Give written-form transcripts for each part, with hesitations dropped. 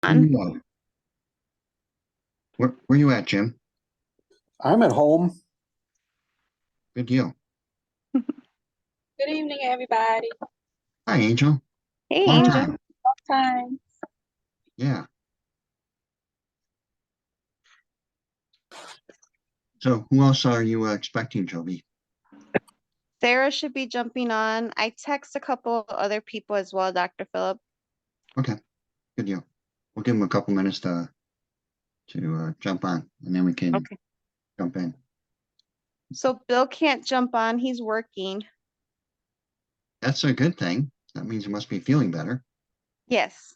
Where on. you at? Where you at, Jim? I'm at home. Good deal. Good evening, everybody. Hi, Angel. Hey, Long Angel. time. Time. Yeah. So, who else are you expecting, Joby? Sarah should be jumping on. I text a couple other people as well, Dr. Phillip. Okay, good deal. We'll give him a couple minutes to jump on, and then we can Okay. jump in. So Bill can't jump on. He's working. That's a good thing. That means you must be feeling better. Yes.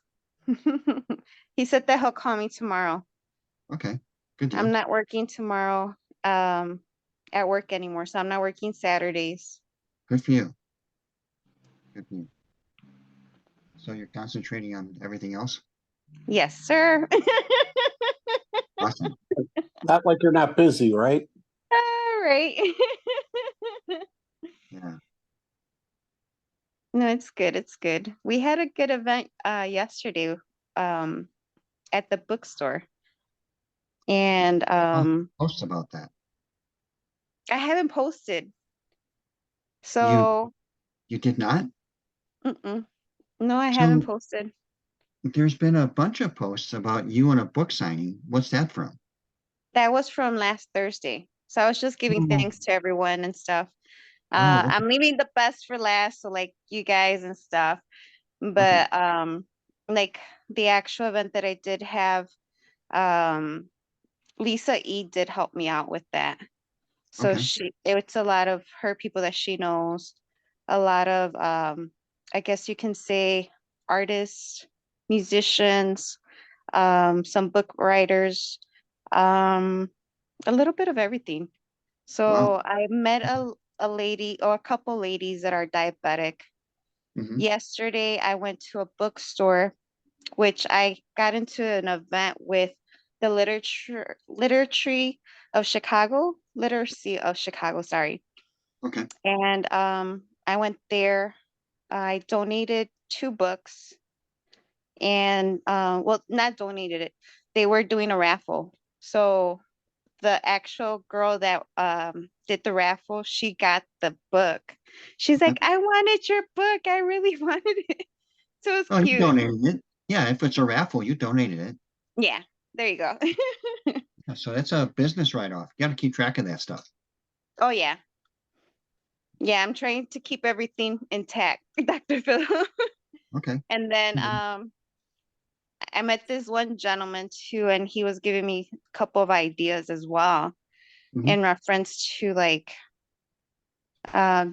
He said that he'll call me tomorrow. Okay, good I'm deal. not working tomorrow at work anymore, so I'm not working Saturdays. Good for you. Good for you. So you're concentrating on everything else? Yes, sir. Awesome. Not like you're not busy, right? All right. Yeah. No, it's good. It's good. We had a good event yesterday um at the bookstore. And Oh, post about that. I haven't posted. You So, you did not? mm-mm. No, I haven't So posted. there's been a bunch of posts about you and a book signing. What's that from? That was from last Thursday. So I was just giving Oh, thanks to everyone and stuff. oh, I'm leaving the best for last, so like you guys and stuff. okay, But like the actual event that I did have, um Lisa E did help me out with that. So okay, it's a lot of her people that she knows, a lot of I guess you can say artists, musicians, some book writers, um, a little bit of everything. wow. So I met a lady or a couple ladies that are diabetic. Hmm. Yesterday I went to a bookstore, which I got into an event with the literacy of Chicago, sorry. Okay, And I went there. I donated 2 books and well, not donated it. They were doing a raffle. So the actual girl that did the raffle, she got the book. She's okay. like, I wanted your book. I really wanted it. So it's Oh, you cute. donated it. Yeah, if it's a raffle, you donated it. Yeah, there you go. Yeah, so that's a business write-off. You got to keep track of that stuff. Oh yeah. Yeah, I'm trying to keep everything intact, Dr. Phil. Okay. And then Mhm. I met this one gentleman too, and he was giving me a couple of ideas as well Mhm. in reference to like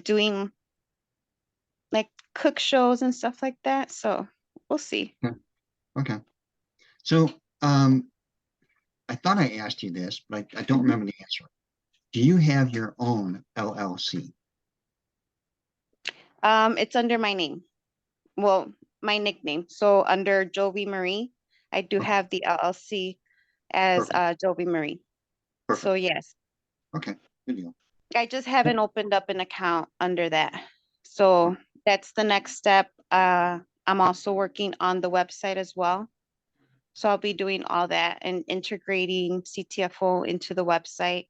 doing like cook shows and stuff like that. So we'll see. Okay. Okay. So, um, I thought I asked you this, but I don't Mhm. remember the answer. Do you have your own LLC? It's under my name. Well, my nickname. So under Jovi Marie, I do Okay. have the LLC as Perfect. Jovi Marie. So Perfect. yes, Okay. Good deal. I just haven't opened up an account under that. So that's the next step. I'm also working on the website as well. So I'll be doing all that and integrating CTFO into the website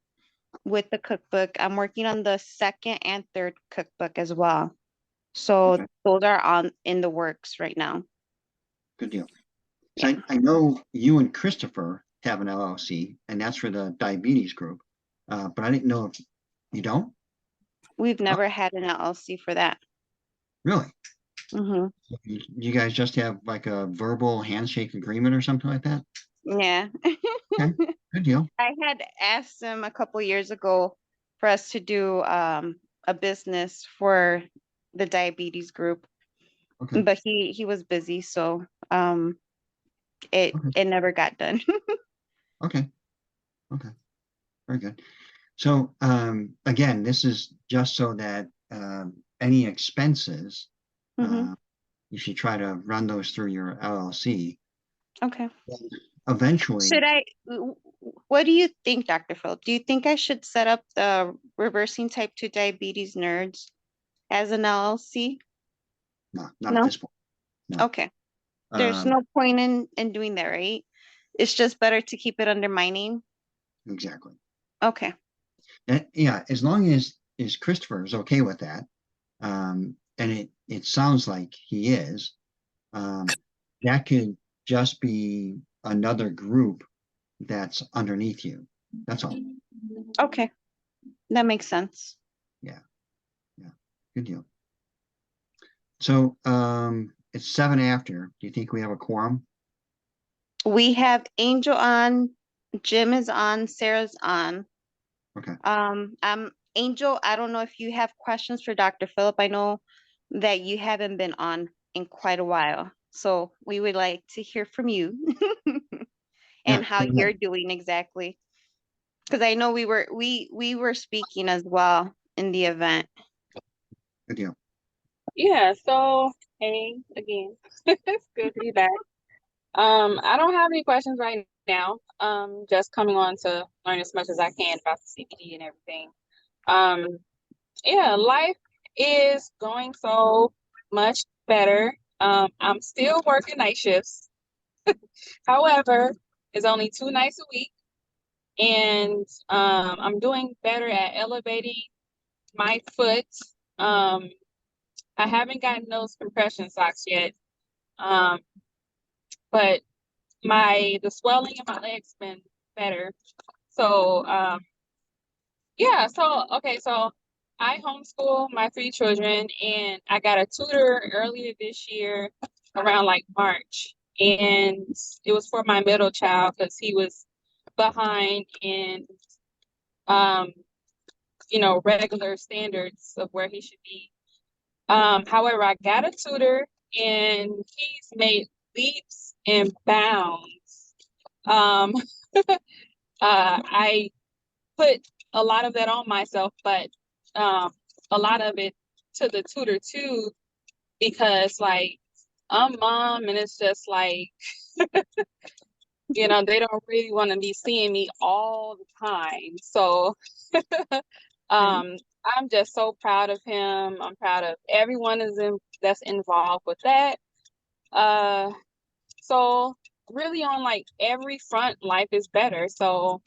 with the cookbook. I'm working on the second and third cookbook as well. So Okay. those are on in the works right now. Good deal. So Yeah. I know you and Christopher have an LLC, and that's for the diabetes group. But I didn't know if you don't. We've Oh, never had an LLC for that. really? Hmm. You guys just have like a verbal handshake agreement or something like that? Yeah. Okay. Good deal. I had asked him a couple years ago for us to do a business for the diabetes group, Okay. but he was busy, so it Okay. it never got done. Okay. Okay. Very good. So again, this is just so that any expenses, Hmm. uh, if you try to run those through your LLC, Okay. Should eventually, what do you think, Dr. Phil? Do you think I should set up the reversing type 2 diabetes nerds as an LLC? no, not at No? this point. No. Okay. There's no point in doing that, right? It's just better to keep it under my name. Exactly. Okay. Yeah, as long as Christopher is okay with that, and it sounds like he is, that could just be another group that's underneath you. That's all. Okay. That makes sense. Yeah. Good deal. So it's 7 after. Do you think we have a quorum? We have Angel on, Jim is on, Sarah's on. Okay. Angel, I don't know if you have questions for Dr. Phillip. I know that you haven't been on in quite a while, so we would like to hear from you Yeah, and how go ahead. you're doing exactly. Because I know we were speaking as well in the event. Good deal. Yeah, so hey again. It's good to be back. I don't have any questions right now. Just coming on to learn as much as I can about the CBD and everything. Yeah, life is going so much better. I'm still working night shifts. However, it's only 2 nights a week, and I'm doing better at elevating my foot. I haven't gotten those compression socks yet, but the swelling in my legs been better. So yeah, so okay, so I homeschool my 3 children, and I got a tutor earlier this year around like March, and it was for my middle child because he was behind in regular standards of where he should be. However, I got a tutor, and he's made leaps and bounds. Um, I put a lot of that on myself, but a lot of it to the tutor too, because like I'm mom, and it's just like they don't really want to be seeing me all the time. So I'm just so proud of him. I'm proud of everyone that's involved with that. So really on like every front, life is better. So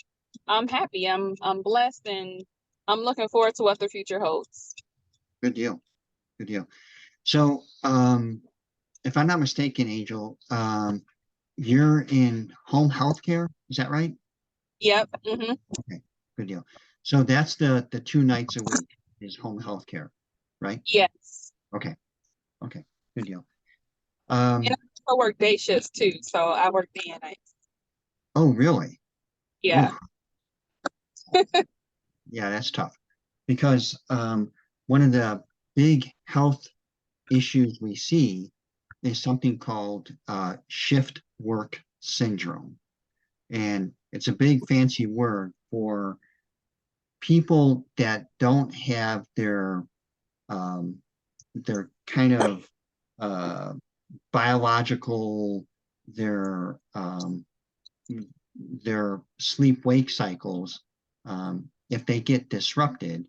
I'm happy. I'm blessed, and I'm looking forward to what the future holds. Good deal. Good deal. So if I'm not mistaken, Angel, you're in home health care, is that right? Yep. Mm-hmm. Okay, good deal. So that's the 2 nights a week is home health care, right? Yes. Okay, good deal. And I work day shifts too, so I work day and night. Oh, really? Yeah. Oof. Yeah, that's tough because one of the big health issues we see is something called shift work syndrome. And it's a big fancy word for people that don't have their kind of uh, biological, their their sleep-wake cycles, if they get disrupted,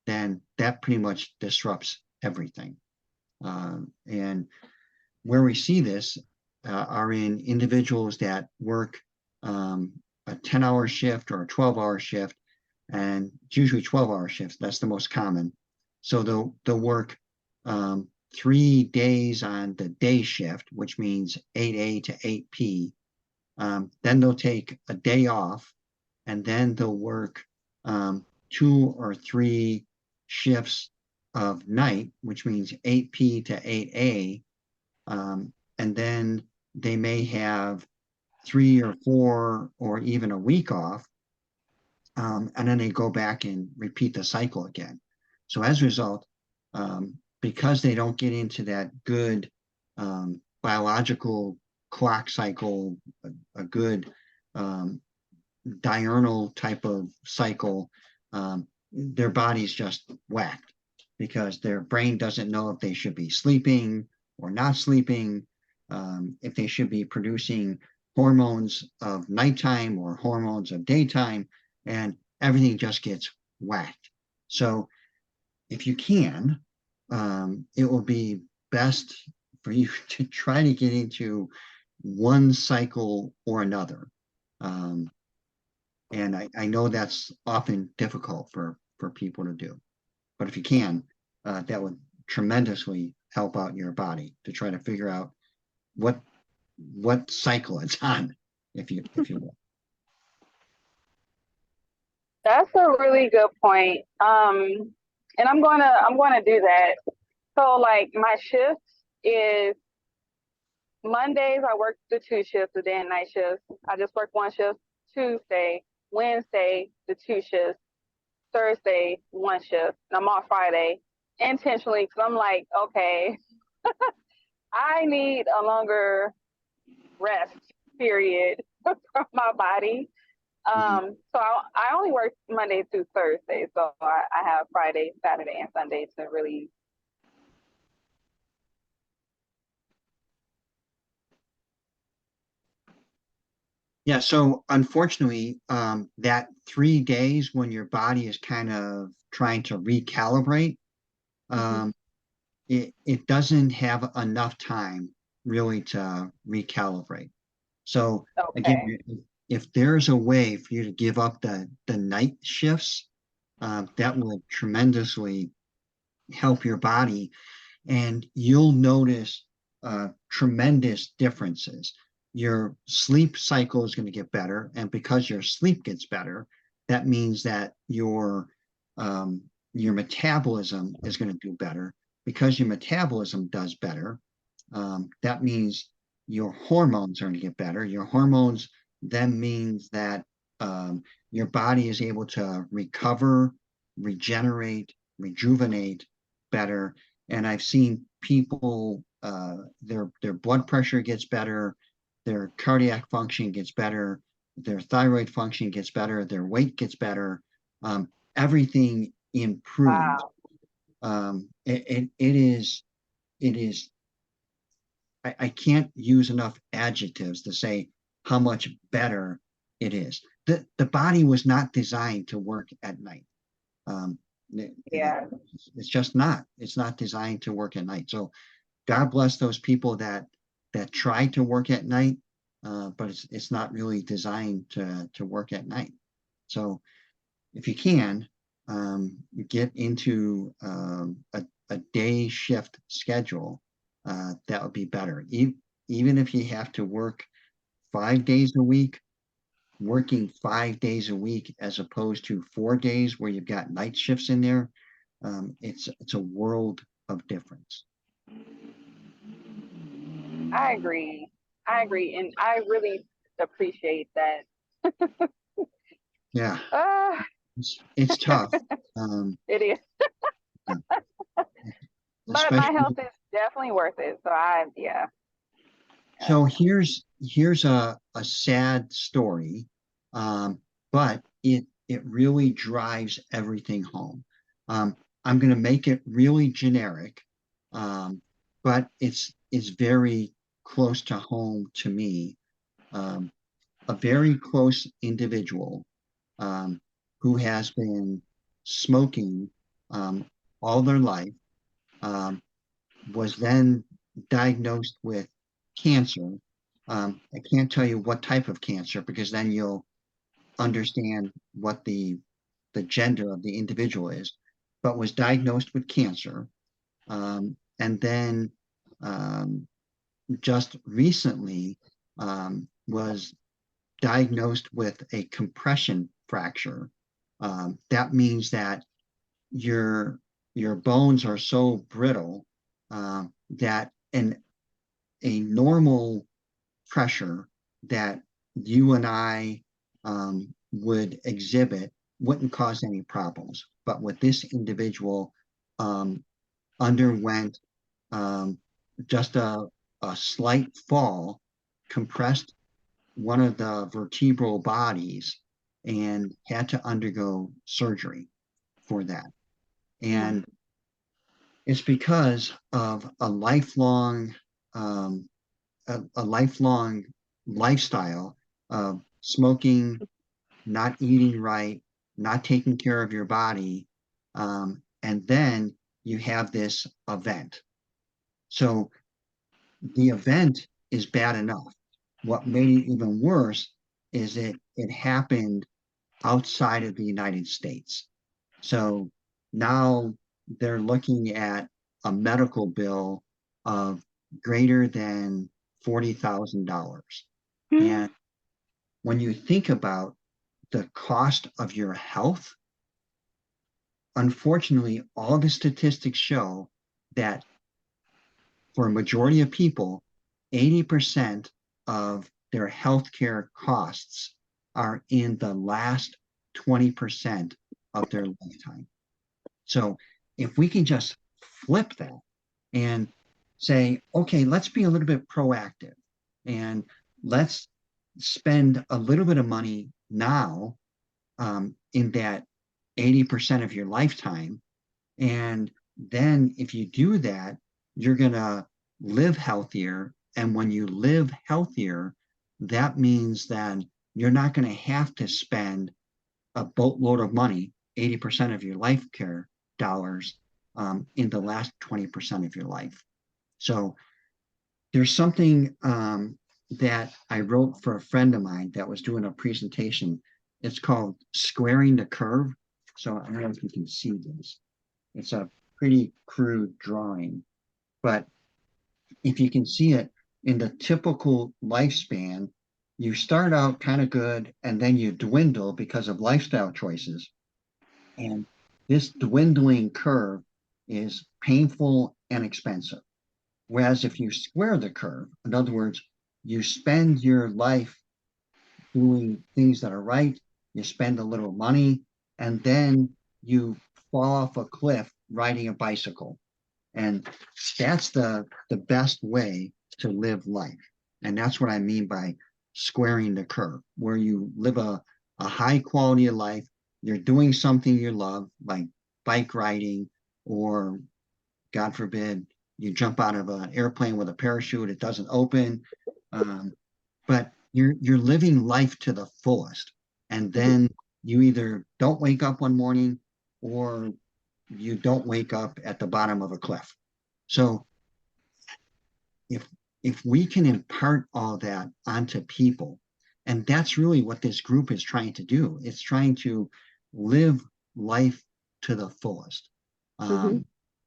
then that pretty much disrupts everything. And where we see this are in individuals that work a 10-hour shift or a 12-hour shift, and it's usually 12-hour shifts. That's the most common. So they'll work 3 days on the day shift, which means 8A to 8P. Then they'll take a day off, and then they'll work 2 or 3 shifts of night, which means 8P to 8A. And then they may have 3 or 4 or even a week off. And then they go back and repeat the cycle again. So as a result, because they don't get into that good biological clock cycle, a good diurnal type of cycle, their body's just whacked because their brain doesn't know if they should be sleeping or not sleeping, if they should be producing hormones of nighttime or hormones of daytime, and everything just gets whacked. So if you can, it will be best for you to try to get into one cycle or another. And I know that's often difficult for people to do. But if you can, that would tremendously help out your body to try to figure out what cycle it's on, if you will. That's a really good point. And I'm gonna do that. So like my shift is Mondays I work the 2 shifts, the day and night shifts. I just work 1 shift Tuesday, Wednesday, the 2 shifts, Thursday, 1 shift, and I'm off Friday intentionally because I'm like, okay, I need a longer rest period from my body. So I only work Monday through Thursday, so I have Friday, Saturday, and Sunday to really. Yeah, so unfortunately, that 3 days when your body is kind of trying to recalibrate, it doesn't have enough time really to recalibrate. So again, Okay. if there's a way for you to give up the night shifts, that will tremendously help your body, and you'll notice tremendous differences. Your sleep cycle is going to get better, and because your sleep gets better, that means that your metabolism is going to do better. Because your metabolism does better, that means your hormones are going to get better. Your hormones then means that your body is able to recover, regenerate, rejuvenate better. And I've seen people, their blood pressure gets better, their cardiac function gets better, their thyroid function gets better, their weight gets better, everything improves. Wow. It is I can't use enough adjectives to say how much better it is. The body was not designed to work at night. Um, Yeah. it's just not. It's not designed to work at night. So God bless those people that try to work at night, but it's not really designed to work at night. So if you can, get into a day shift schedule, that would be better. Even if you have to work 5 days a week, working 5 days a week as opposed to 4 days where you've got night shifts in there, it's a world of difference. I agree. I agree, and I really appreciate that. Yeah, Ah, it's tough, it is, but my especially. health is definitely worth it. So yeah. So here's a sad story, but it really drives everything home. I'm going to make it really generic, but it's very close to home to me. Um, a very close individual, who has been smoking, all their life, um, was then diagnosed with cancer. I can't tell you what type of cancer because then you'll understand what the gender of the individual is, but was diagnosed with cancer, and then, just recently, was diagnosed with a compression fracture. That means that your your bones are so brittle, that a normal pressure that you and I, would exhibit wouldn't cause any problems. But with this individual, um, underwent, um, just a slight fall, compressed one of the vertebral bodies, and had to undergo surgery for that. And it's because of a lifelong lifestyle of smoking, not eating right, not taking care of your body, and then you have this event. So the event is bad enough. What made it even worse is it happened outside of the United States. So now they're looking at a medical bill of greater than $40,000. And when you think about the cost of your health, unfortunately, all the statistics show that for a majority of people, 80% of their healthcare costs are in the last 20% of their lifetime. So if we can just flip that and say, okay, let's be a little bit proactive and let's spend a little bit of money now in that 80% of your lifetime. And then if you do that, you're going to live healthier. And when you live healthier, that means that you're not going to have to spend a boatload of money, 80% of your life care dollars, in the last 20% of your life. So there's something that I wrote for a friend of mine that was doing a presentation. It's called Squaring the Curve. So I don't know if you can see this. It's a pretty crude drawing, but if you can see it in the typical lifespan, you start out kind of good and then you dwindle because of lifestyle choices. And this dwindling curve is painful and expensive. Whereas if you square the curve, in other words, you spend your life doing things that are right, you spend a little money, and then you fall off a cliff riding a bicycle. And that's the best way to live life. And that's what I mean by squaring the curve, where you live a high quality of life. You're doing something you love, like bike riding, or God forbid, you jump out of an airplane with a parachute, it doesn't open. But you're living life to the fullest. And then you either don't wake up one morning or you don't wake up at the bottom of a cliff. So if we can impart all that onto people, and that's really what this group is trying to do, it's trying to live life to the fullest,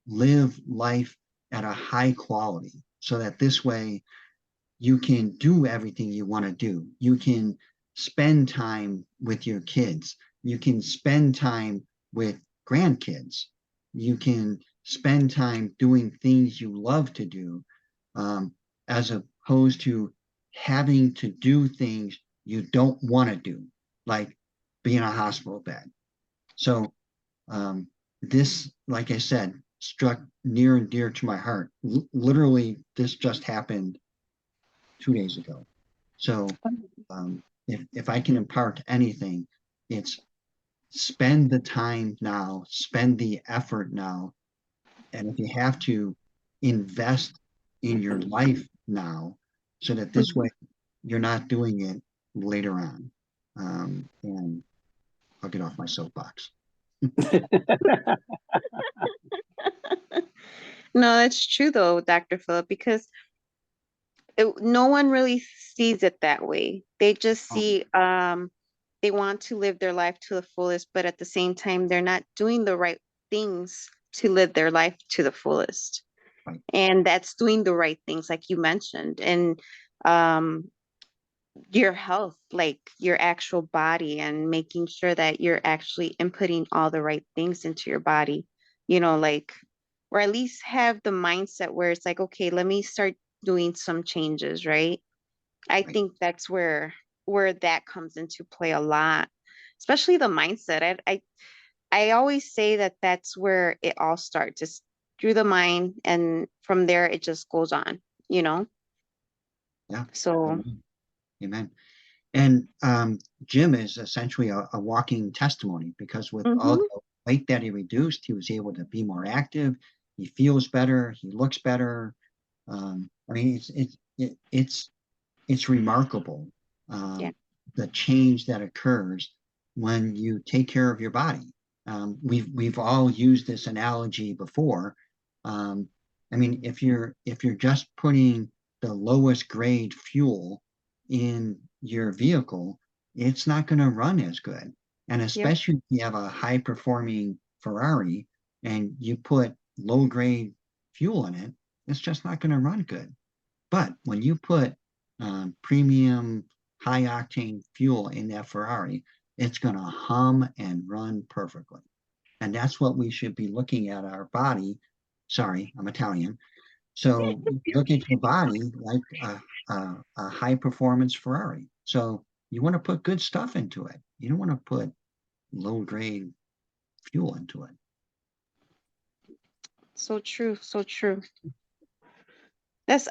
live life at a high quality, so that this way you can do everything you want to do. You can spend time with your kids. You can spend time with grandkids. You can spend time doing things you love to do, as opposed to having to do things you don't want to do, like be in a hospital bed. So this, like I said, struck near and dear to my heart. Literally, this just happened 2 days ago. So if I can impart anything, it's spend the time now, spend the effort now. And if you have to, invest in your life now, so that this way you're not doing it later on. And I'll get off my soapbox. No, that's true though, Dr. Phillip, because no one really sees it that way. They just see they want to live their life to the fullest, but at the same time, they're not doing the right things to live their life to the fullest. Right. And that's doing the right things, like you mentioned, and your health, like your actual body, and making sure that you're actually inputting all the right things into your body, like, or at least have the mindset where it's like, okay, let me start doing some changes, right? I Right. think that's where that comes into play a lot, especially the mindset. I always say that that's where it all starts. It's through the mind, and from there it just goes on, Yeah. So Amen. Amen. And Jim is essentially a walking testimony, because with all the weight that he reduced, he was able to be more active. He feels better. He looks better. I mean, it's remarkable, yeah. the change that occurs when you take care of your body. We've all used this analogy before. I mean, if you're just putting the lowest grade fuel in your vehicle, it's not going to run as good. And especially if you have a high performing Ferrari and you put low grade fuel in it, it's just not going to run good. But when you put premium high octane fuel in that Ferrari, it's going to hum and run perfectly. And that's what we should be looking at our body. Sorry, I'm Italian. So look at your body like a high performance Ferrari. So you want to put good stuff into it. You don't want to put low grade fuel into it. So true, so true.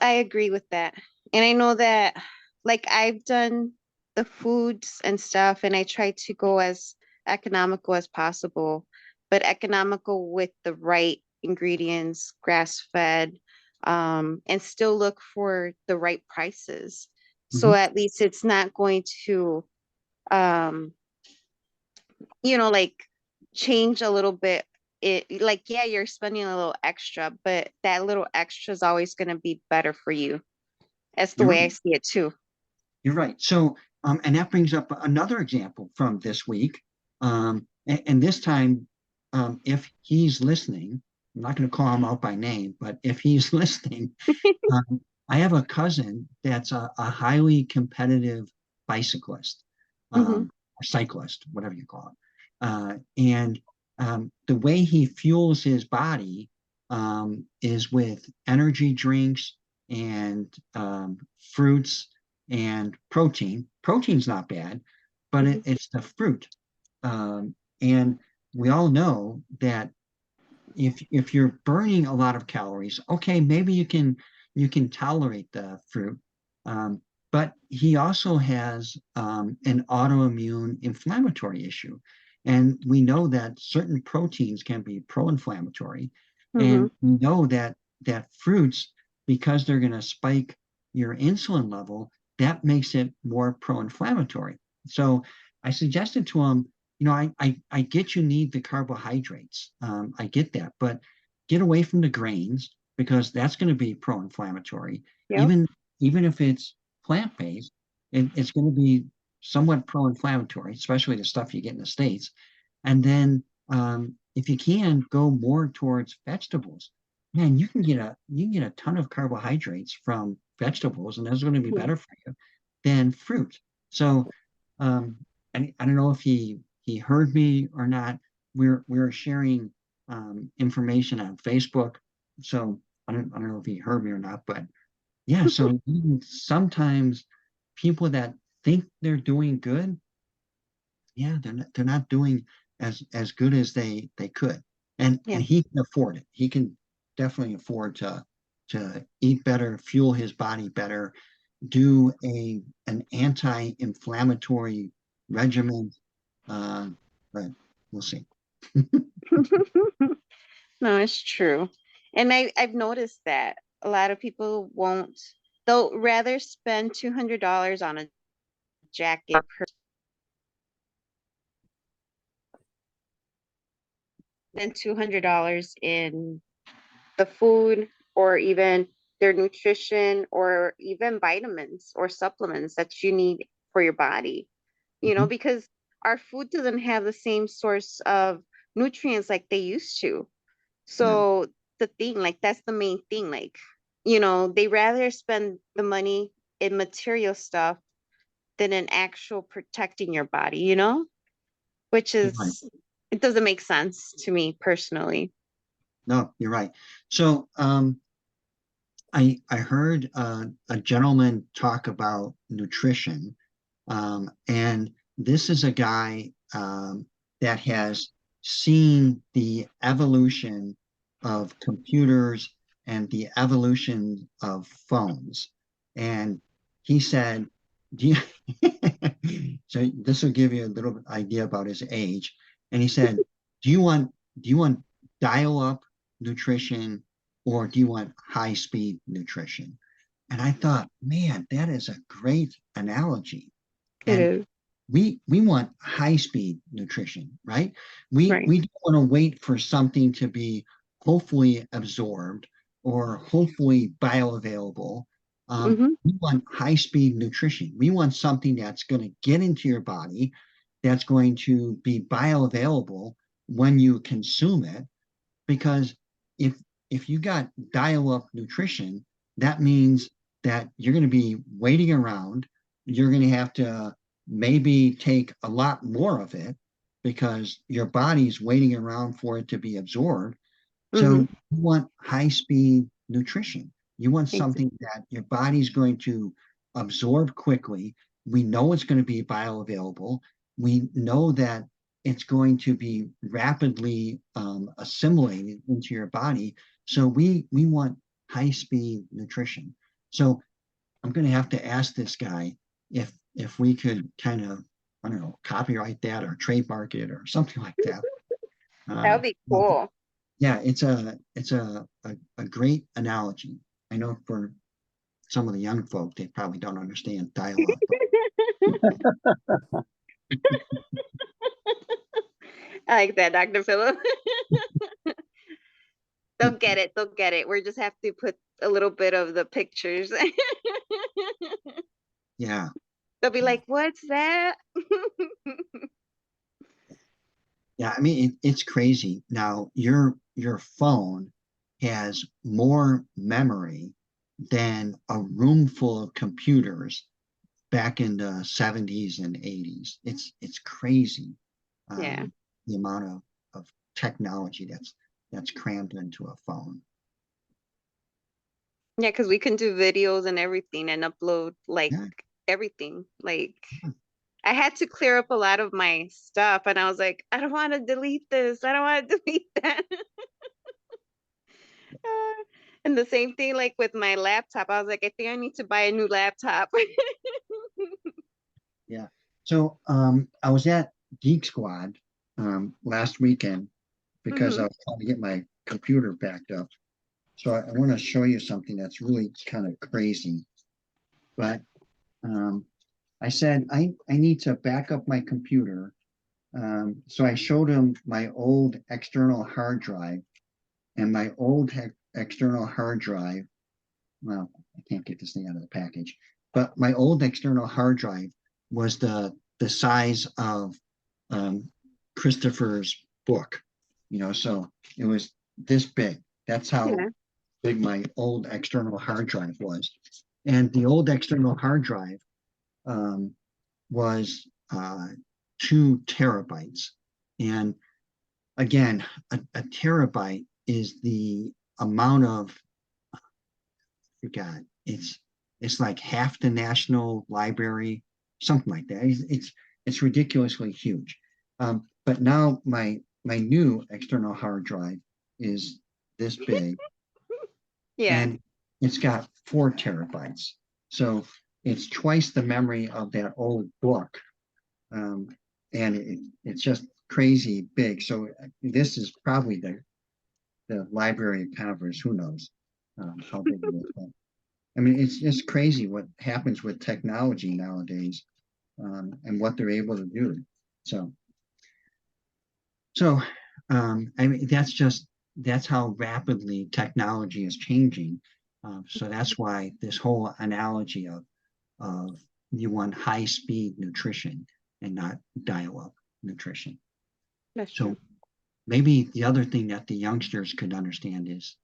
I agree with that. And I know that like I've done the foods and stuff and I try to go as economical as possible, but economical with the right ingredients, grass fed, and still look for the right prices. So Mhm. at least it's not going to um, like change a little bit. It like, yeah, you're spending a little extra, but that little extra is always going to be better for you. That's the You're way I right. see it too. You're right. So, and that brings up another example from this week. And this time, if he's listening, I'm not going to call him out by name, but if he's listening, I have a cousin that's a highly competitive bicyclist, Hmm. or cyclist, whatever you call it. And the way he fuels his body is with energy drinks and fruits and protein. Protein's not bad, but Hmm. it's the fruit. And we all know that if you're burning a lot of calories, okay, maybe you can tolerate the fruit. Um, but he also has an autoimmune inflammatory issue. And we know that certain proteins can be pro-inflammatory. Hmm. And we know that fruits, because they're going to spike your insulin level, that makes it more pro-inflammatory. So I suggested to him, I get you need the carbohydrates. I get that, but get away from the grains because that's going to be pro-inflammatory. Yep. Even if it's plant-based, it's going to be somewhat pro-inflammatory, especially the stuff you get in the States. And then if you can go more towards vegetables, man, you can get a ton of carbohydrates from vegetables, and that's going to be Mhm. better for you than fruit. So um, I don't know if he heard me or not. We're sharing information on Facebook, so I don't know if he heard me or not. But yeah, so even sometimes people that think they're doing good, yeah, they're not doing as good as they could, and Yeah. he can afford it. He can definitely afford to eat better, fuel his body better, do an anti-inflammatory regimen, uh, but we'll see. No, it's true. And I've noticed that a lot of people they'll rather spend $200 on a jacket than $200 in the food or even their nutrition or even vitamins or supplements that you need for your body, Mhm. because our food doesn't have the same source of nutrients like they used to. No, So the thing, like that's the main thing, like, they rather spend the money in material stuff than in actual protecting your body, which you're right. it doesn't make sense to me personally. No, you're right. So I heard a gentleman talk about nutrition, and this is a guy that has seen the evolution of computers and the evolution of phones. And he said, do you, so this will give you a little idea about his age. And he said, do you want dial-up nutrition or do you want high-speed nutrition? And I thought, man, that is a great analogy. It And is. we want high speed nutrition, right? We Right. we don't want to wait for something to be hopefully absorbed or hopefully bioavailable. We want high-speed nutrition. We want something that's going to get into your body, that's going to be bioavailable when you consume it. Because if you got dial-up nutrition, that means that you're going to be waiting around. You're going to have to maybe take a lot more of it because your body's waiting around for it to be absorbed. So you want high-speed nutrition. You want something that your body's going to absorb quickly. We know it's going to be bioavailable. We know that it's going to be rapidly assimilated into your body. So we want high-speed nutrition. So I'm going to have to ask this guy if we could kind of, I don't know, copyright that or trademark it or something like that. That would be cool. Yeah, it's a great analogy. I know for some of the young folk, they probably don't understand dial-up. I like that, Dr. Phillip. They'll get it. They'll get it. We just have to put a little bit of the pictures. Yeah. They'll be like, what's that? Yeah, I mean, it's crazy. Now, your phone has more memory than a room full of computers back in the 70s and 80s. It's crazy. Yeah. The amount of technology that's crammed into a phone. Yeah, because we can do videos and everything and upload like Yeah. everything. Like I had to clear up a lot of my stuff and I was like, I don't want to delete this. I don't want to delete that. And the same thing like with my laptop. I was like, I think I need to buy a new laptop. Yeah. So I was at Geek Squad last weekend because I was trying to get my computer backed up. So I want to show you something that's really kind of crazy. But I said I need to back up my computer. So I showed him my old external hard drive, and my old external hard drive. Well, I can't get this thing out of the package, but my old external hard drive was the size of Christopher's book. So it was this big. That's how Yeah. big my old external hard drive was. And the old external hard drive was 2 terabytes. And again, a terabyte is the amount of, I forgot, it's like half the National Library, something like that. It's ridiculously huge. But now my new external hard drive is this big. Yeah. And it's got 4 terabytes. So it's twice the memory of that old book. And it's just crazy big. So this is probably the Library of Congress. Who knows how big it is. But, I mean, it's just crazy what happens with technology nowadays and what they're able to do. So I mean, that's how rapidly technology is changing. So that's why this whole analogy of you want high speed nutrition and not dial-up nutrition. That's So true. maybe the other thing that the youngsters could understand is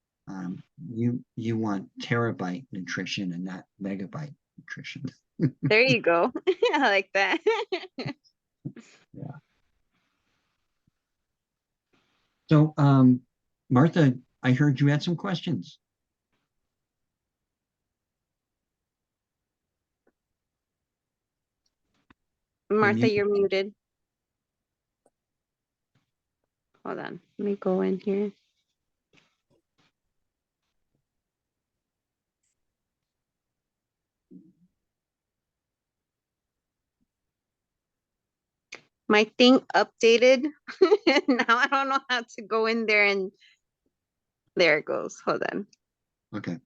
you want terabyte nutrition and not megabyte nutrition. There you go. I like that. Yeah. So Martha, I heard you had some questions. Martha, muted. you're muted. Hold on. Let me go in here. My thing updated. Now I don't know how to go in there and there it goes. Hold on. Okay.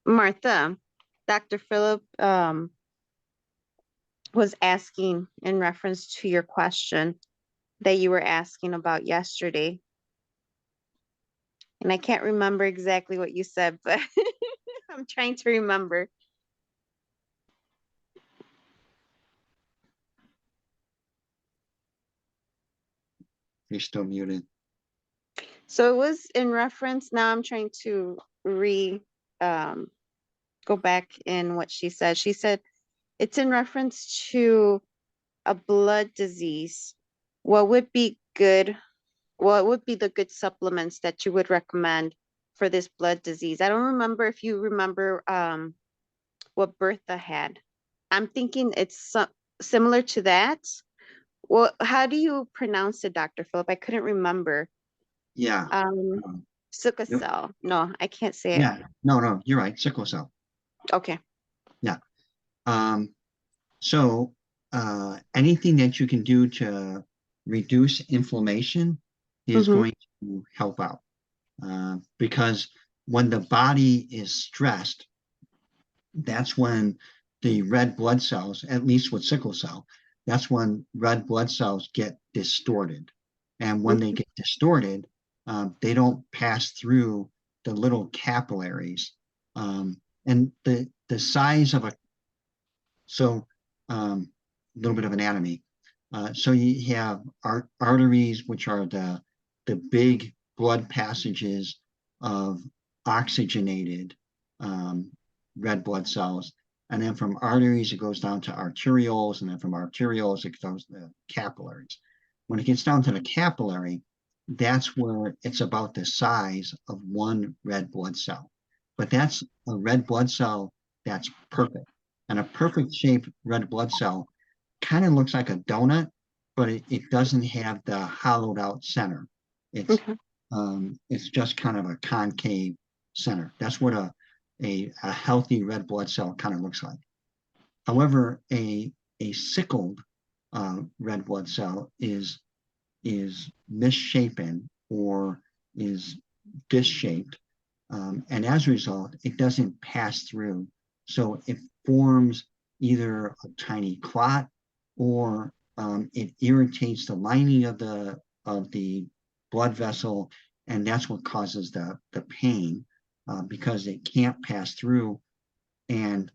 Martha, Dr. Phillip was asking in reference to your question that you were asking about yesterday. And I can't remember exactly what you said, but I'm trying to remember. You're still muted. So it was in reference, now I'm trying to um, go back in what she said. She said it's in reference to a blood disease. What would be good? What would be the good supplements that you would recommend for this blood disease? I don't remember if you remember what Bertha had. I'm thinking it's similar to that. Well, how do you pronounce it, Dr. Phillip? I couldn't remember. Yeah. Um, um, sickle yep, cell. No, I can't say it. yeah. No, you're right. Sickle cell. Okay. Yeah. Um, so anything that you can do to reduce inflammation is Mm-hmm. going to help out. Because when the body is stressed, that's when the red blood cells, at least with sickle cell, that's when red blood cells get distorted. And when they get distorted, they don't pass through the little capillaries. And the size of so a little bit of anatomy. So you have arteries, which are the big blood passages of oxygenated um, red blood cells. And then from arteries, it goes down to arterioles. And then from arterioles, it goes to capillaries. When it gets down to the capillary, that's where it's about the size of one red blood cell. But that's a red blood cell that's perfect. And a perfect shaped red blood cell kind of looks like a donut, but it doesn't have the hollowed out center. It's Okay. it's just kind of a concave center. That's what a healthy red blood cell kind of looks like. However, a sickled red blood cell is misshapen or is disc-shaped, and as a result, it doesn't pass through. So it forms either a tiny clot or it irritates the lining of the blood vessel, and that's what causes the pain because it can't pass through. And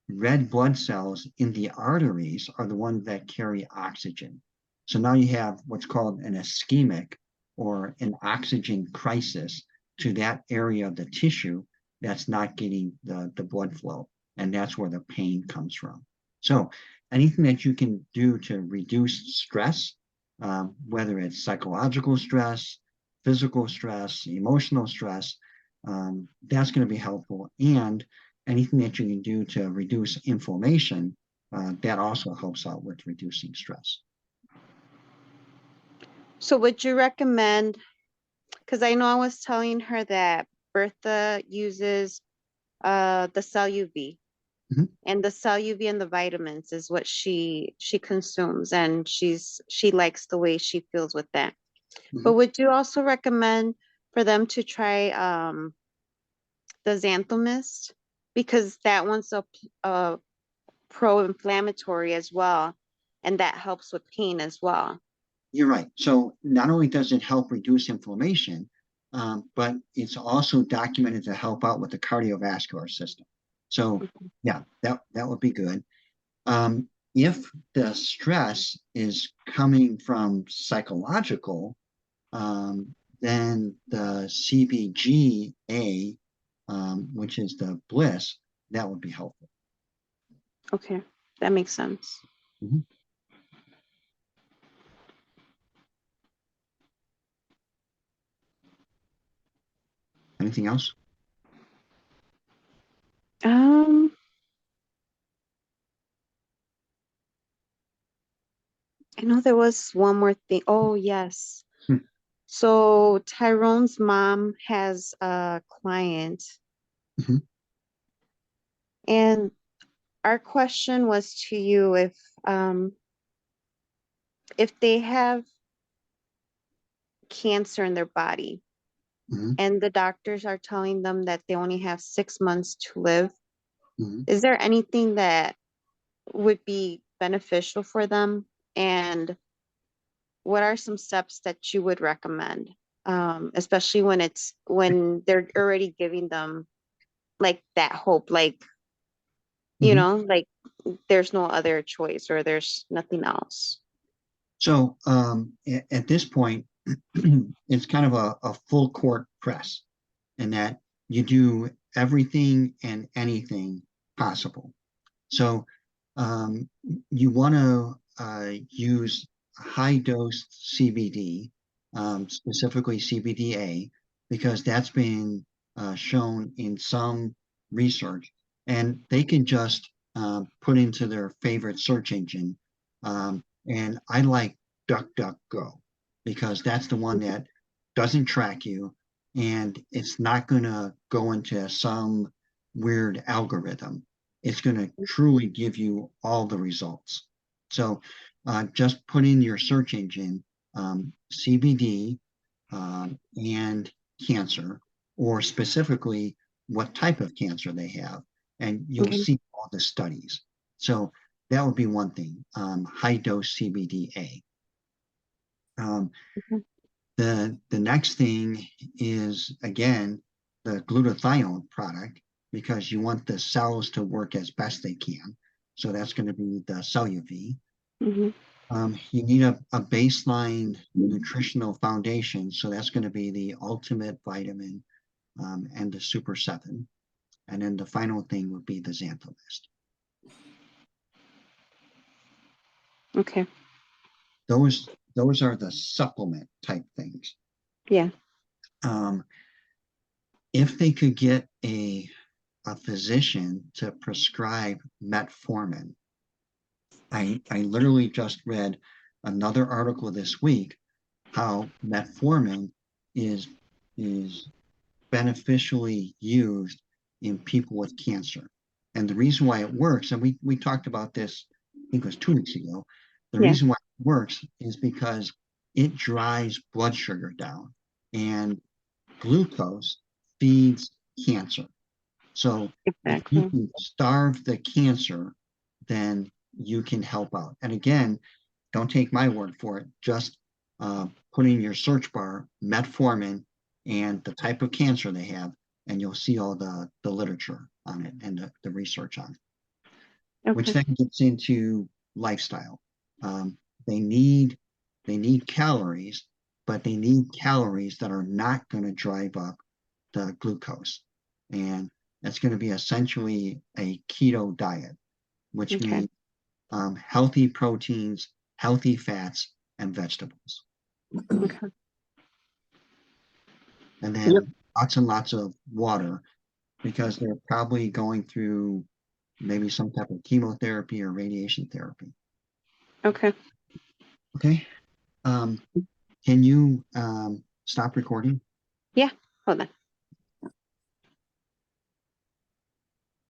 red blood cells in the arteries are the ones that carry oxygen. So now you have what's called an ischemic or an oxygen crisis to that area of the tissue that's not getting the blood flow. And that's where the pain comes from. So anything that you can do to reduce stress, whether it's psychological stress, physical stress, emotional stress, that's going to be helpful. And anything that you can do to reduce inflammation, that also helps out with reducing stress. So would you recommend, because I know I was telling her that Bertha uses the cell UV, Mhm. and the cell UV and the vitamins is what she consumes, and she likes the way she feels with that. But Mhm. would you also recommend for them to try the xanthomist, because that one's a pro-inflammatory as well, and that helps with pain as well. You're right. So not only does it help reduce inflammation, but it's also documented to help out with the cardiovascular system. So yeah, that would be good. If the stress is coming from psychological, then the CBGA, which is the bliss, that would be helpful. Okay, that makes sense. Mhm. Anything else? Um, I know there was one more thing. Oh, yes. Hmm. So Tyrone's mom has a client, Mhm. and our question was to you if they have cancer in their body Mhm. and the doctors are telling them that they only have 6 months to live, Mhm. is there anything that would be beneficial for them? And what are some steps that you would recommend? Especially when they're already giving them like that hope, like, you Mhm. know, like there's no other choice or there's nothing else. So at this point, it's kind of a full court press in that you do everything and anything possible. So you want to use high dose CBD, specifically CBDA, because that's been shown in some research, and they can just put into their favorite search engine. And I like DuckDuckGo because that's the one that doesn't track you, and it's not going to go into some weird algorithm. It's going to truly give you all the results. So just put in your search engine CBD and cancer, or specifically what type of cancer they have, and you'll Okay. see all the studies. So that would be one thing, high dose CBDA. Um, Mhm. the next thing is, again, the glutathione product, because you want the cells to work as best they can. So that's going to be the CelluV. Mhm. You need a baseline nutritional foundation. So that's going to be the ultimate vitamin and the Super 7. And then the final thing would be the Xanthomist. Okay. Those are the supplement type things. Yeah. Um, if they could get a physician to prescribe metformin. I literally just read another article this week how metformin is is beneficially used in people with cancer. And the reason why it works, and we talked about this, I think it was 2 weeks ago, the Yeah. reason why it works is because it drives blood sugar down, and glucose feeds cancer. So if you Exactly. can starve the cancer, then you can help out. And again, don't take my word for it. Just put in your search bar metformin and the type of cancer they have, and you'll see all the literature on it and the research on it, which Okay. then gets into lifestyle. Um, they need they need calories, but they need calories that are not going to drive up the glucose. And that's going to be essentially a keto diet, which Okay. means healthy proteins, healthy fats, and vegetables. Okay. And Yep. then lots and lots of water, because they're probably going through maybe some type of chemotherapy or radiation therapy. Okay. Okay. Can you stop recording? Yeah. Hold on.